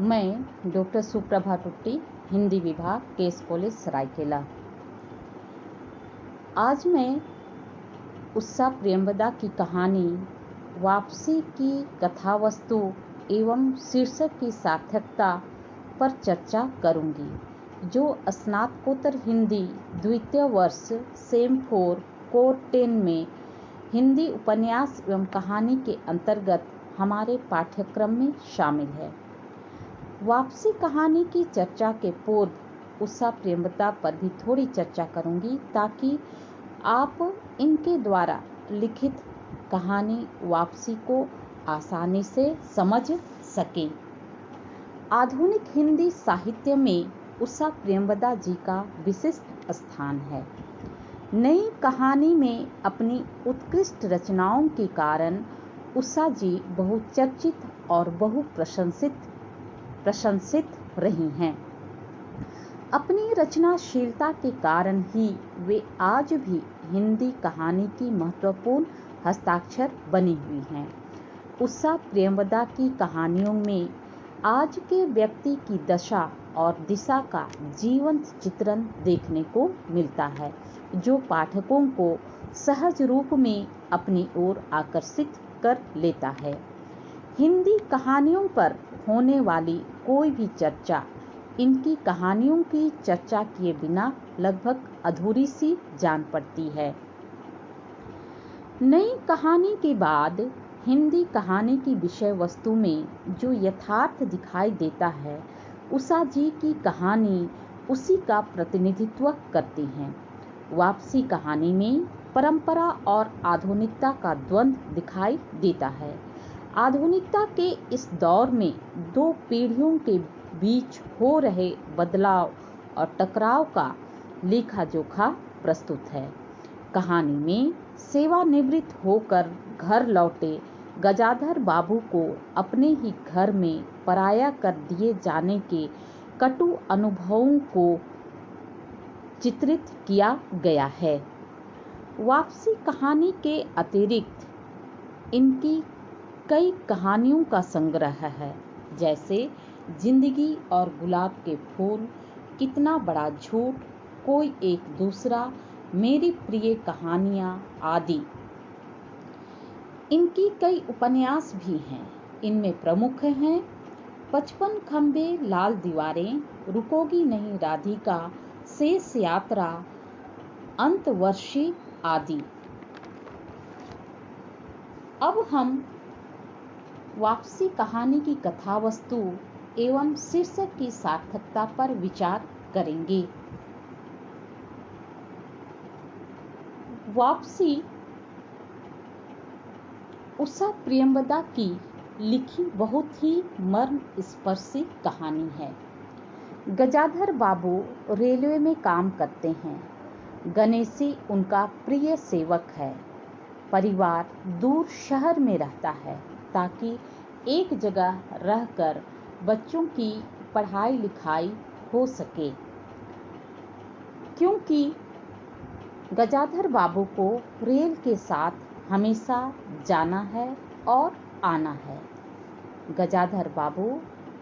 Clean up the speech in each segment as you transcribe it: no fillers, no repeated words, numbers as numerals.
मैं डॉक्टर सुप्रभा टुट्टी, हिंदी विभाग, केस कॉलेज, सरायकेला। आज मैं उषा प्रेमवदा की कहानी वापसी की कथावस्तु एवं शीर्षक की सार्थकता पर चर्चा करूंगी, जो स्नातकोत्तर हिंदी द्वितीय वर्ष सेम 4 कोर 10 में हिंदी उपन्यास एवं कहानी के अंतर्गत हमारे पाठ्यक्रम में शामिल है। वापसी कहानी की चर्चा के पूर्व उषा प्रेमवदा पर भी थोड़ी चर्चा करूंगी, ताकि आप इनके द्वारा लिखित कहानी वापसी को आसानी से समझ सकें। आधुनिक हिंदी साहित्य में उषा प्रेमवदा जी का विशिष्ट स्थान है। नई कहानी में अपनी उत्कृष्ट रचनाओं के कारण उषा जी बहुचर्चित और प्रशंसित रही हैं। अपनी रचनाशीलता के कारण ही वे आज भी हिंदी कहानी की महत्वपूर्ण हस्ताक्षर बनी हुई हैं। उषा प्रेमवदा की कहानियों में आज के व्यक्ति की दशा और दिशा का जीवंत चित्रण देखने को मिलता है, जो पाठकों को सहज रूप में अपनी ओर आकर्षित कर लेता है। हिंदी कहानियों पर होने वाली कोई भी चर्चा इनकी कहानियों की चर्चा किए बिना लगभग अधूरी सी जान पड़ती है। नई कहानी के बाद हिंदी कहानी की विषय वस्तु में जो यथार्थ दिखाई देता है, उषा जी की कहानी उसी का प्रतिनिधित्व करती हैं। वापसी कहानी में परंपरा और आधुनिकता का द्वंद्व दिखाई देता है। आधुनिकता के इस दौर में दो पीढ़ियों के बीच हो रहे बदलाव और टकराव का लेखा जोखा प्रस्तुत है। कहानी में सेवानिवृत्त होकर घर लौटे गजाधर बाबू को अपने ही घर में पराया कर दिए जाने के कटु अनुभवों को चित्रित किया गया है। वापसी कहानी के अतिरिक्त इनकी कई कहानियों का संग्रह है, जैसे जिंदगी और गुलाब के फूल, कितना बड़ा झूठ, कोई एक दूसरा, मेरी प्रिय कहानियां आदि। इनकी कई उपन्यास भी हैं। इनमें प्रमुख हैं 55 खंबे, लाल दीवारें, रुकोगी नहीं राधिका, शेष यात्रा, अंतवर्षी आदि। अब हम वापसी कहानी की कथावस्तु एवं शीर्षक की सार्थकता पर विचार करेंगे। वापसी उषा प्रेमवदा की लिखी बहुत ही मर्मस्पर्शी कहानी है। गजाधर बाबू रेलवे में काम करते हैं। गणेशी उनका प्रिय सेवक है। परिवार दूर शहर में रहता है, ताकि एक जगह रहकर बच्चों की पढ़ाई लिखाई हो सके, क्योंकि गजाधर बाबू को रेल के साथ हमेशा जाना है और आना है। गजाधर बाबू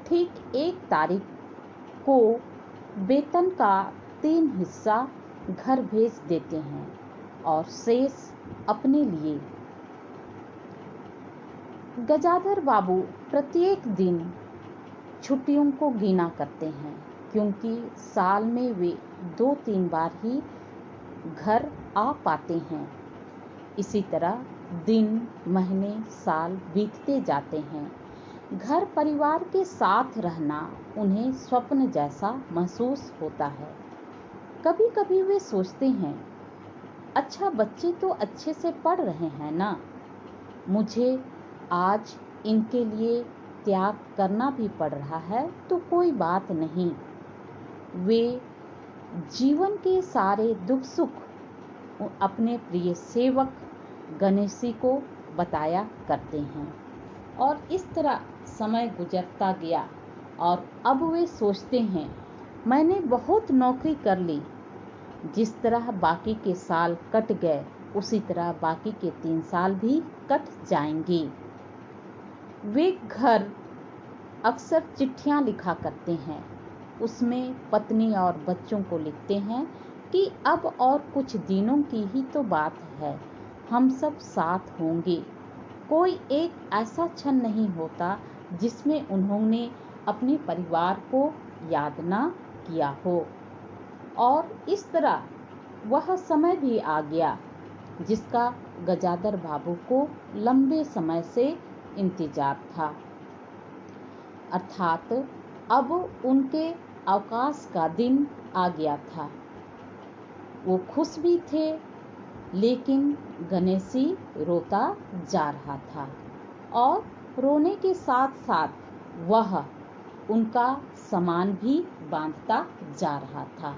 ठीक 1 तारीख को वेतन का 3 हिस्सा घर भेज देते हैं और शेष अपने लिए। गजाधर बाबू प्रत्येक दिन छुट्टियों को गिना करते हैं, क्योंकि साल में वे 2-3 बार ही घर आ पाते हैं। इसी तरह दिन, महीने, साल बीतते जाते हैं। घर परिवार के साथ रहना उन्हें स्वप्न जैसा महसूस होता है। कभी कभी वे सोचते हैं, अच्छा बच्चे तो अच्छे से पढ़ रहे हैं ना, मुझे आज इनके लिए त्याग करना भी पड़ रहा है तो कोई बात नहीं। वे जीवन के सारे दुख सुख अपने प्रिय सेवक गणेशी को बताया करते हैं, और इस तरह समय गुजरता गया और अब वे सोचते हैं, मैंने बहुत नौकरी कर ली। जिस तरह बाकी के साल कट गए, उसी तरह बाकी के 3 साल भी कट जाएंगे। वे घर अक्सर चिट्ठियां लिखा करते हैं। उसमें पत्नी और बच्चों को लिखते हैं कि अब और कुछ दिनों की ही तो बात है, हम सब साथ होंगे। कोई एक ऐसा क्षण नहीं होता जिसमें उन्होंने अपने परिवार को याद ना किया हो। और इस तरह वह समय भी आ गया जिसका गजाधर बाबू को लंबे समय से इंतजार था। अर्थात अब उनके अवकाश का दिन आ गया था। वो खुश भी थे, लेकिन गणेशी रोता जा रहा था और रोने के साथ साथ वह उनका सामान भी बांधता जा रहा था।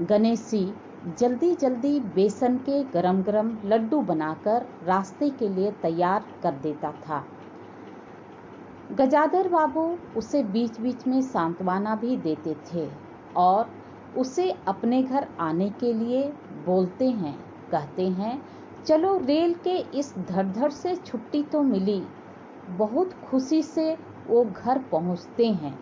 गणेशी जल्दी जल्दी बेसन के गरम गरम लड्डू बनाकर रास्ते के लिए तैयार कर देता था। गजाधर बाबू उसे बीच बीच में सांत्वना भी देते थे और उसे अपने घर आने के लिए बोलते हैं, कहते हैं, चलो रेल के इस धड़धड़ से छुट्टी तो मिली। बहुत खुशी से वो घर पहुंचते हैं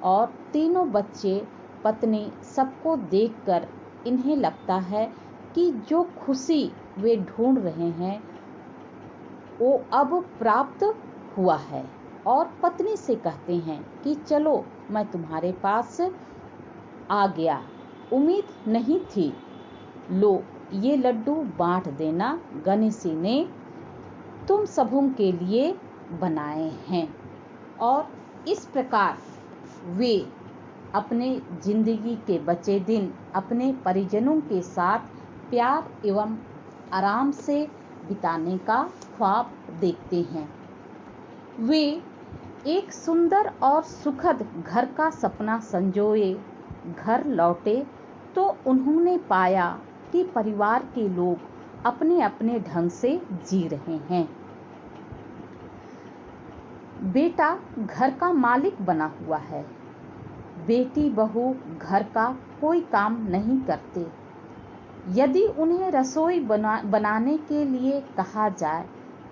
और तीनों बच्चे, पत्नी सबको देखकर इन्हें लगता है कि जो खुशी वे ढूंढ रहे हैं वो अब प्राप्त हुआ है और पत्नी से कहते हैं कि चलो मैं तुम्हारे पास आ गया, उम्मीद नहीं थी, लो ये लड्डू बांट देना, गणेशी ने तुम सबों के लिए बनाए हैं। और इस प्रकार वे अपने जिंदगी के बचे दिन अपने परिजनों के साथ प्यार एवं आराम से बिताने का ख्वाब देखते हैं। वे एक सुंदर और सुखद घर का सपना संजोए घर लौटे तो उन्होंने पाया कि परिवार के लोग अपने अपने ढंग से जी रहे हैं। बेटा घर का मालिक बना हुआ है, बेटी बहू घर का कोई काम नहीं करते। यदि उन्हें रसोई बनाने के लिए कहा जाए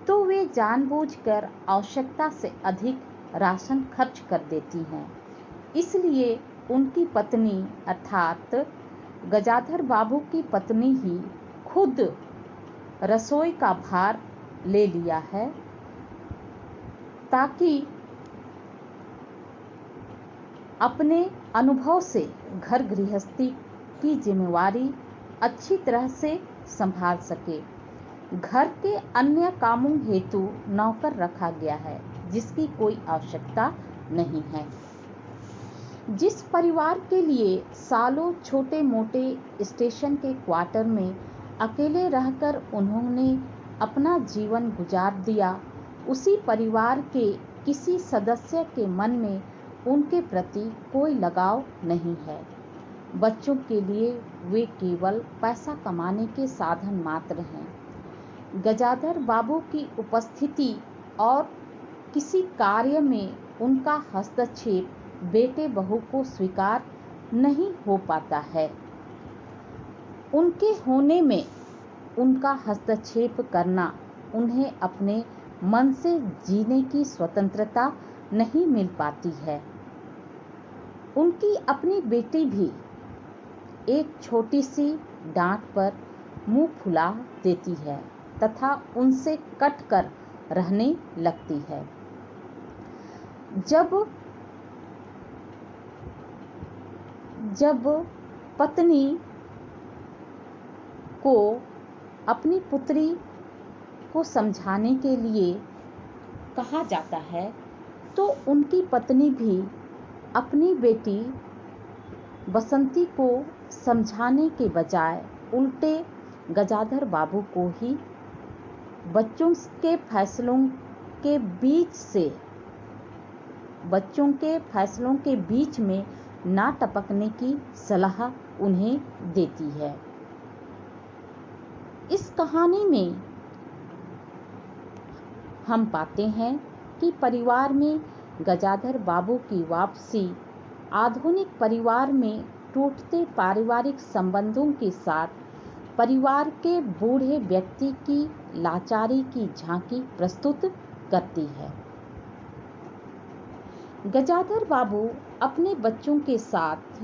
तो वे जानबूझकर आवश्यकता से अधिक राशन खर्च कर देती हैं। इसलिए उनकी पत्नी अर्थात गजाधर बाबू की पत्नी ही खुद रसोई का भार ले लिया है, ताकि अपने अनुभव से घर गृहस्थी की जिम्मेवारी अच्छी तरह से संभाल सके। घर के अन्य कामों हेतु नौकर रखा गया है जिसकी कोई आवश्यकता नहीं है। जिस परिवार के लिए सालों छोटे मोटे स्टेशन के क्वार्टर में अकेले रहकर उन्होंने अपना जीवन गुजार दिया, उसी परिवार के किसी सदस्य के मन में उनके प्रति कोई लगाव नहीं है। बच्चों के लिए वे केवल पैसा कमाने के साधन मात्र हैं। गजाधर बाबू की उपस्थिति और किसी कार्य में उनका हस्तक्षेप बेटे बहू को स्वीकार नहीं हो पाता है। उनके होने में उनका हस्तक्षेप करना उन्हें अपने मन से जीने की स्वतंत्रता नहीं मिल पाती है। उनकी अपनी बेटी भी एक छोटी सी डांट पर मुंह फुला देती है तथा उनसे कट कर रहने लगती है। जब पत्नी को अपनी पुत्री को समझाने के लिए कहा जाता है तो उनकी पत्नी भी अपनी बेटी बसंती को समझाने के बजाय उल्टे गजाधर बाबू को ही बच्चों के फैसलों के बीच में ना टपकने की सलाह उन्हें देती है। इस कहानी में हम पाते हैं कि परिवार में गजाधर बाबू की वापसी आधुनिक परिवार में टूटते पारिवारिक संबंधों के साथ परिवार के बूढ़े व्यक्ति की लाचारी की झांकी प्रस्तुत करती है। गजाधर बाबू अपने बच्चों के साथ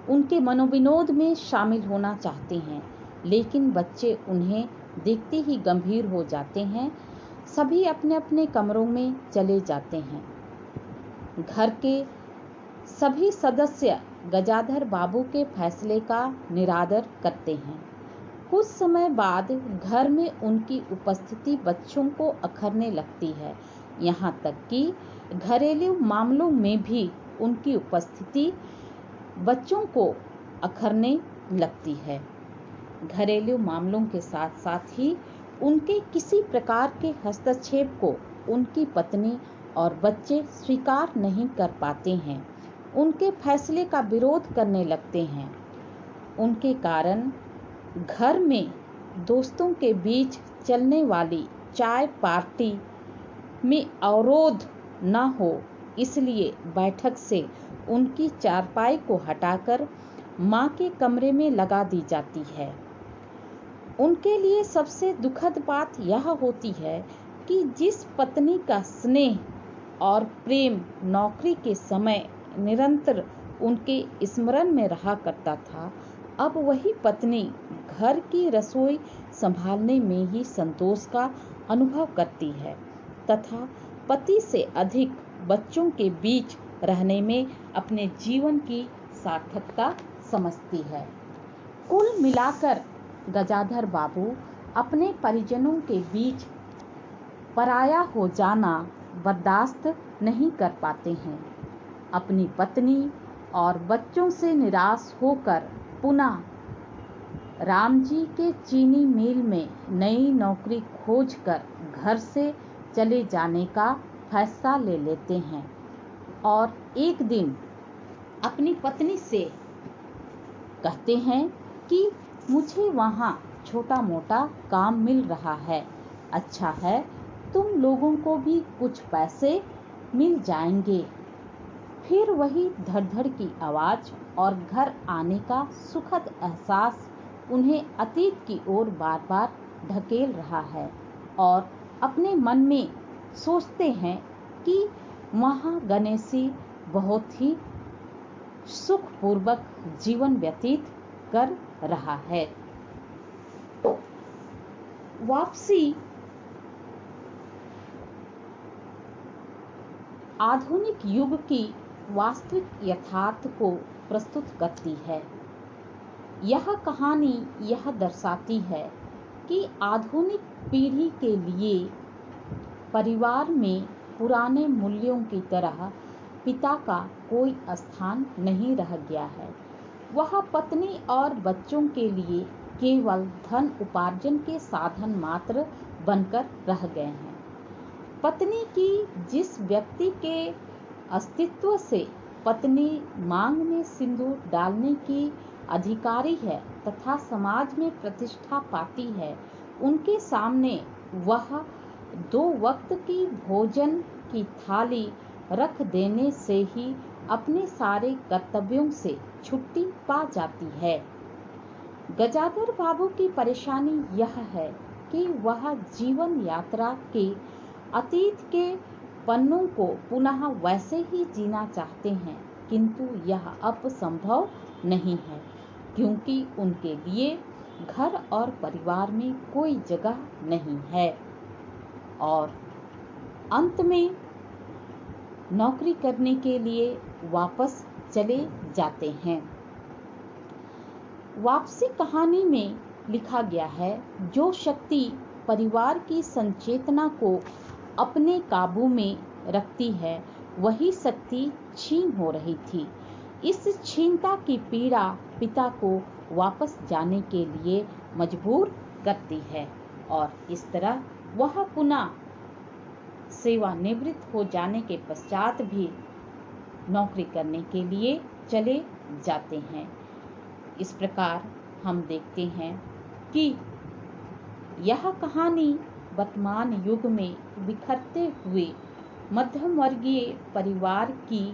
उनके मनोविनोद में शामिल होना चाहते हैं, लेकिन बच्चे उन्हें देखते ही गंभीर हो जाते हैं। सभी अपने अपने कमरों में चले जाते हैं। घर के सभी सदस्य गजाधर बाबू के फैसले का निरादर करते हैं। कुछ समय बाद घर में उनकी उपस्थिति बच्चों को अखरने लगती है। यहाँ तक कि घरेलू मामलों में भी उनकी उपस्थिति बच्चों को अखरने लगती है। घरेलू मामलों के साथ साथ ही उनके किसी प्रकार के हस्तक्षेप को उनकी पत्नी और बच्चे स्वीकार नहीं कर पाते हैं। उनके फैसले का विरोध करने लगते हैं। उनके कारण घर में दोस्तों के बीच चलने वाली चाय पार्टी में अवरोध न हो, इसलिए बैठक से उनकी चारपाई को हटाकर मां के कमरे में लगा दी जाती है। उनके लिए सबसे दुखद बात यह होती है कि जिस पत्नी का स्नेह और प्रेम नौकरी के समय निरंतर उनके स्मरण में रहा करता था, अब वही पत्नी घर की रसोई संभालने में ही संतोष का अनुभव करती है तथा पति से अधिक बच्चों के बीच रहने में अपने जीवन की सार्थकता समझती है। कुल मिलाकर गजाधर बाबू अपने परिजनों के बीच पराया हो जाना बर्दाश्त नहीं कर पाते हैं। अपनी पत्नी और बच्चों से निराश होकर पुनः रामजी के चीनी मिल में नई नौकरी खोजकर घर से चले जाने का फैसला ले लेते हैं और एक दिन अपनी पत्नी से कहते हैं कि मुझे वहाँ छोटा मोटा काम मिल रहा है, अच्छा है तुम लोगों को भी कुछ पैसे मिल जाएंगे। फिर वही धड़-धड़ की आवाज और घर आने का सुखद एहसास उन्हें अतीत की ओर बार बार ढकेल रहा है और अपने मन में सोचते हैं कि वहाँ गणेशी बहुत ही सुखपूर्वक जीवन व्यतीत कर रहा है। वापसी आधुनिक युग की वास्तविक यथार्थ को प्रस्तुत करती है। यह कहानी यह दर्शाती है कि आधुनिक पीढ़ी के लिए परिवार में पुराने मूल्यों की तरह पिता का कोई स्थान नहीं रह गया है। वह पत्नी और बच्चों के लिए केवल धन उपार्जन के साधन मात्र बनकर रह गए हैं। पत्नी की जिस व्यक्ति के अस्तित्व से पत्नी मांग में सिंदूर डालने की अधिकारी है तथा समाज में प्रतिष्ठा पाती है, उनके सामने वह 2 वक्त की भोजन की थाली रख देने से ही अपने सारे कर्तव्यों से छुट्टी पा जाती है। गजाधर बाबू की परेशानी यह है कि वह जीवन यात्रा के अतीत के पन्नों को पुनः वैसे ही जीना चाहते हैं, किंतु यह अब संभव नहीं है क्योंकि उनके लिए घर और परिवार में कोई जगह नहीं है और अंत में नौकरी करने के लिए वापस चले जाते हैं। वापसी कहानी में लिखा गया है, जो शक्ति परिवार की संचेतना को अपने काबू में रखती है, वही शक्ति छीन हो रही थी। इस छीनता की पीड़ा पिता को वापस जाने के लिए मजबूर करती है और इस तरह वह पुनः सेवानिवृत्त हो जाने के पश्चात भी नौकरी करने के लिए चले जाते हैं। इस प्रकार हम देखते हैं कि यह कहानी वर्तमान युग में बिखरते हुए मध्यम वर्गीय परिवार की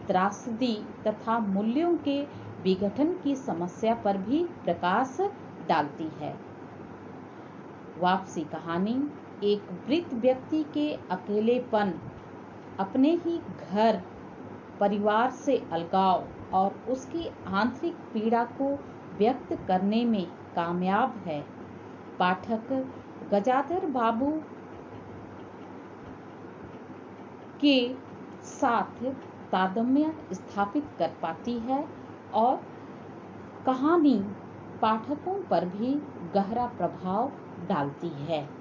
त्रासदी तथा मूल्यों के विघटन की समस्या पर भी प्रकाश डालती है। वापसी कहानी एक वृद्ध व्यक्ति के अकेलेपन, अपने ही घर परिवार से अलगाव और उसकी आंतरिक पीड़ा को व्यक्त करने में कामयाब है। पाठक गजाधर बाबू के साथ तारतम्य स्थापित कर पाती है और कहानी पाठकों पर भी गहरा प्रभाव डालती है।